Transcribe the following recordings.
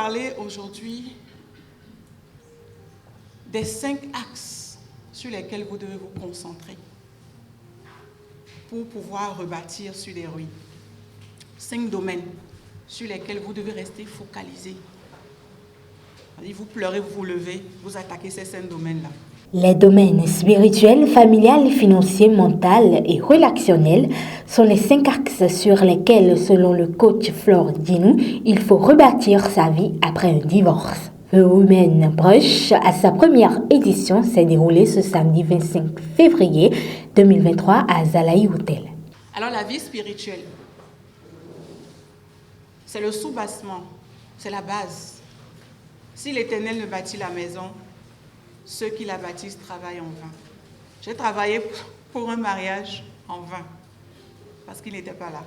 parler aujourd'hui des 5 axes sur lesquels vous devez vous concentrer pour pouvoir rebâtir sur les ruines. 5 domaines sur lesquels vous devez rester focalisé. Vous pleurez, vous vous levez, vous attaquez ces 5 domaines-là. Les domaines spirituels, familial, financier, mental et relationnel sont les 5 axes sur lesquels, selon le coach Flore Dinou, il faut rebâtir sa vie après un divorce. The Women Brush, à sa première édition, s'est déroulée ce samedi 25 février 2023 à Zalaï Hotel. Alors la vie spirituelle, c'est le soubassement, c'est la base. Si l'Éternel ne bâtit la maison, ceux qui la bâtissent travaillent en vain. J'ai travaillé pour un mariage en vain, parce qu'il n'était pas là.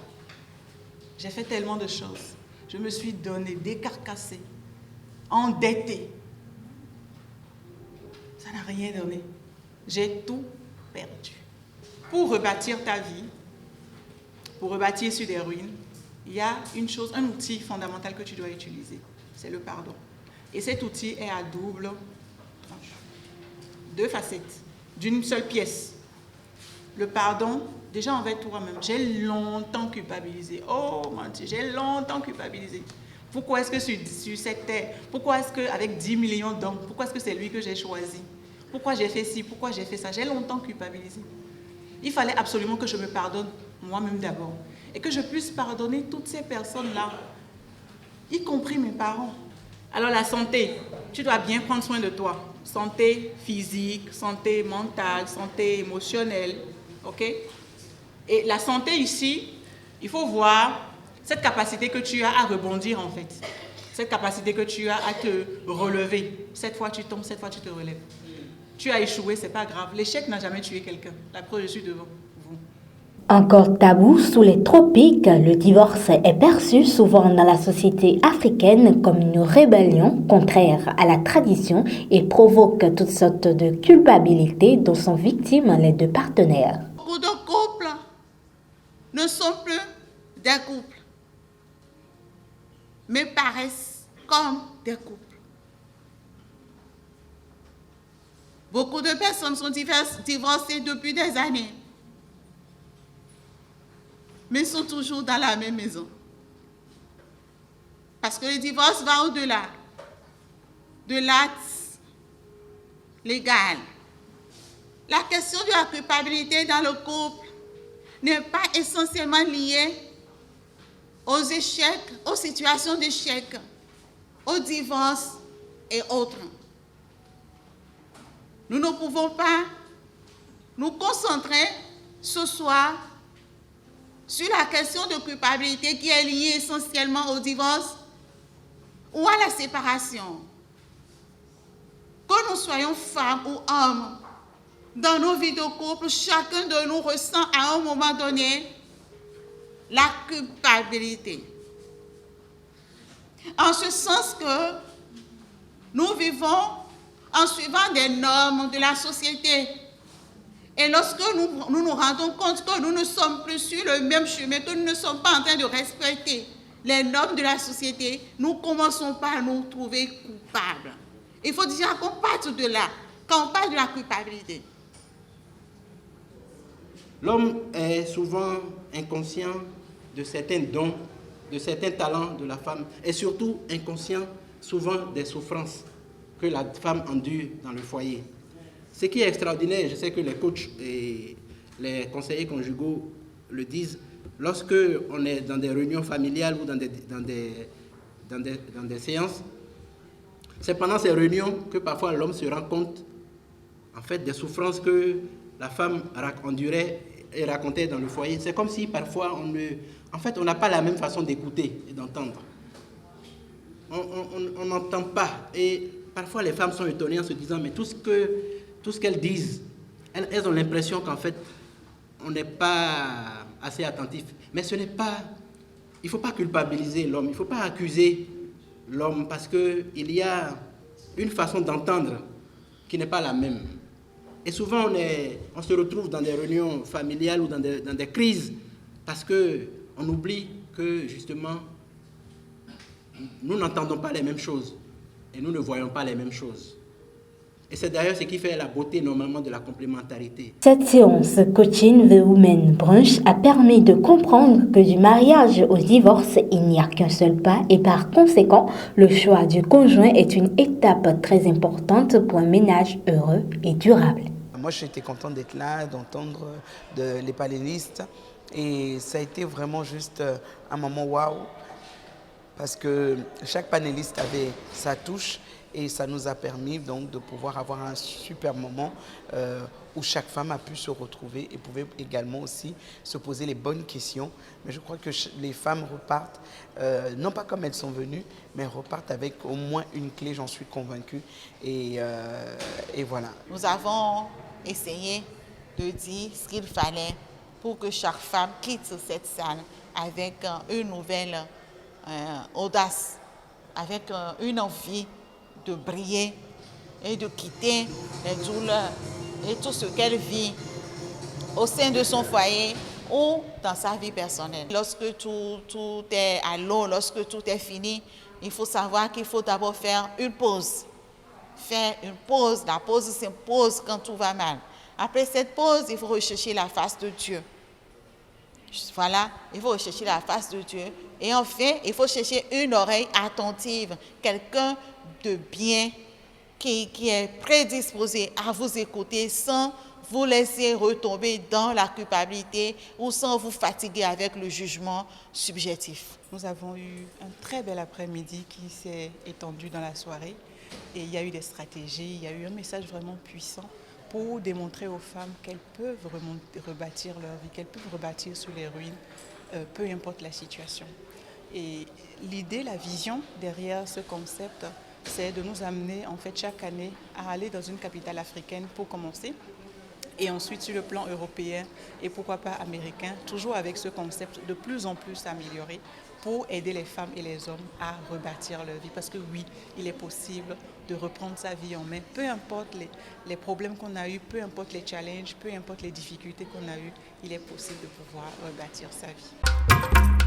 J'ai fait tellement de choses. Je me suis donnée, décarcassée, endettée. Ça n'a rien donné. J'ai tout perdu. Pour rebâtir ta vie, pour rebâtir sur des ruines, il y a une chose, un outil fondamental que tu dois utiliser. C'est le pardon. Et cet outil est à double tranche. 2 facettes, d'une seule pièce. Le pardon, déjà envers toi-même. J'ai longtemps culpabilisé. Oh mon Dieu, j'ai longtemps culpabilisé. Pourquoi est-ce que sur cette terre, pourquoi est-ce qu'avec 10 millions d'hommes, pourquoi est-ce que c'est lui que j'ai choisi? Pourquoi j'ai fait ci, pourquoi j'ai fait ça? J'ai longtemps culpabilisé. Il fallait absolument que je me pardonne moi-même d'abord. Et que je puisse pardonner toutes ces personnes-là, y compris mes parents. Alors la santé, tu dois bien prendre soin de toi. Santé physique, santé mentale, santé émotionnelle, ok? Et la santé ici, il faut voir cette capacité que tu as à rebondir en fait. Cette capacité que tu as à te relever. Cette fois tu tombes, cette fois tu te relèves. Tu as échoué, c'est pas grave. L'échec n'a jamais tué quelqu'un. La preuve, je suis devant vous. Encore tabou sous les tropiques, le divorce est perçu souvent dans la société africaine comme une rébellion contraire à la tradition et provoque toutes sortes de culpabilités dont sont victimes les 2 partenaires. Beaucoup de couples ne sont plus des couples, mais paraissent comme des couples. Beaucoup de personnes sont divorcées depuis des années, mais sont toujours dans la même maison. Parce que le divorce va au-delà de l'acte légal. La question de la culpabilité dans le couple n'est pas essentiellement liée aux échecs, aux situations d'échec, au divorce et autres. Nous ne pouvons pas nous concentrer ce soir sur la question de culpabilité qui est liée essentiellement au divorce ou à la séparation. Que nous soyons femmes ou hommes, dans nos vies de couple, chacun de nous ressent à un moment donné la culpabilité. En ce sens que nous vivons en suivant des normes de la société. Et lorsque nous nous rendons compte que nous ne sommes plus sur le même chemin, que nous ne sommes pas en train de respecter les normes de la société, nous commençons par nous trouver coupables. Il faut déjà qu'on parte de là, quand on parle de la culpabilité. L'homme est souvent inconscient de certains dons, de certains talents de la femme, et surtout inconscient souvent des souffrances que la femme endure dans le foyer. Ce qui est extraordinaire, je sais que les coachs et les conseillers conjugaux le disent, lorsque on est dans des réunions familiales ou dans des séances, c'est pendant ces réunions que parfois l'homme se rend compte en fait des souffrances que la femme endurait et racontait dans le foyer. C'est comme si parfois on n'a pas la même façon d'écouter et d'entendre. On n'entend pas. Et parfois les femmes sont étonnées en se disant mais tout ce qu'elles disent, elles ont l'impression qu'en fait on n'est pas assez attentif. Mais ce n'est pas... Il ne faut pas culpabiliser l'homme, il ne faut pas accuser l'homme parce qu'il y a une façon d'entendre qui n'est pas la même. Et souvent, on se retrouve dans des réunions familiales ou dans des crises parce qu'on oublie que, justement, nous n'entendons pas les mêmes choses et nous ne voyons pas les mêmes choses. Et c'est d'ailleurs ce qui fait la beauté normalement de la complémentarité. Cette séance Coaching the Women Brunch a permis de comprendre que du mariage au divorce, il n'y a qu'un seul pas et par conséquent, le choix du conjoint est une étape très importante pour un ménage heureux et durable. Moi, j'étais content d'être là, d'entendre les panélistes et ça a été vraiment juste un moment waouh parce que chaque panéliste avait sa touche. Et ça nous a permis donc de pouvoir avoir un super moment où chaque femme a pu se retrouver et pouvait également aussi se poser les bonnes questions. Mais je crois que les femmes repartent, non pas comme elles sont venues, mais repartent avec au moins une clé, j'en suis convaincue. Et voilà. Nous avons essayé de dire ce qu'il fallait pour que chaque femme quitte cette salle avec une nouvelle audace, avec une envie de briller et de quitter les douleurs et tout ce qu'elle vit au sein de son foyer ou dans sa vie personnelle. Lorsque tout est à l'eau, lorsque tout est fini, il faut savoir qu'il faut d'abord faire une pause. Faire une pause. La pause s'impose quand tout va mal. Après cette pause, il faut rechercher la face de Dieu. Voilà, il faut rechercher la face de Dieu. Et enfin, il faut chercher une oreille attentive, quelqu'un de bien qui est prédisposé à vous écouter sans vous laisser retomber dans la culpabilité ou sans vous fatiguer avec le jugement subjectif. Nous avons eu un très bel après-midi qui s'est étendu dans la soirée et il y a eu des stratégies, il y a eu un message vraiment puissant pour démontrer aux femmes qu'elles peuvent rebâtir leur vie, qu'elles peuvent rebâtir sur les ruines, peu importe la situation. Et l'idée, la vision derrière ce concept, c'est de nous amener en fait chaque année à aller dans une capitale africaine pour commencer et ensuite sur le plan européen et pourquoi pas américain, toujours avec ce concept de plus en plus amélioré pour aider les femmes et les hommes à rebâtir leur vie. Parce que oui, il est possible de reprendre sa vie en main, peu importe les problèmes qu'on a eus, peu importe les challenges, peu importe les difficultés qu'on a eues, il est possible de pouvoir rebâtir sa vie.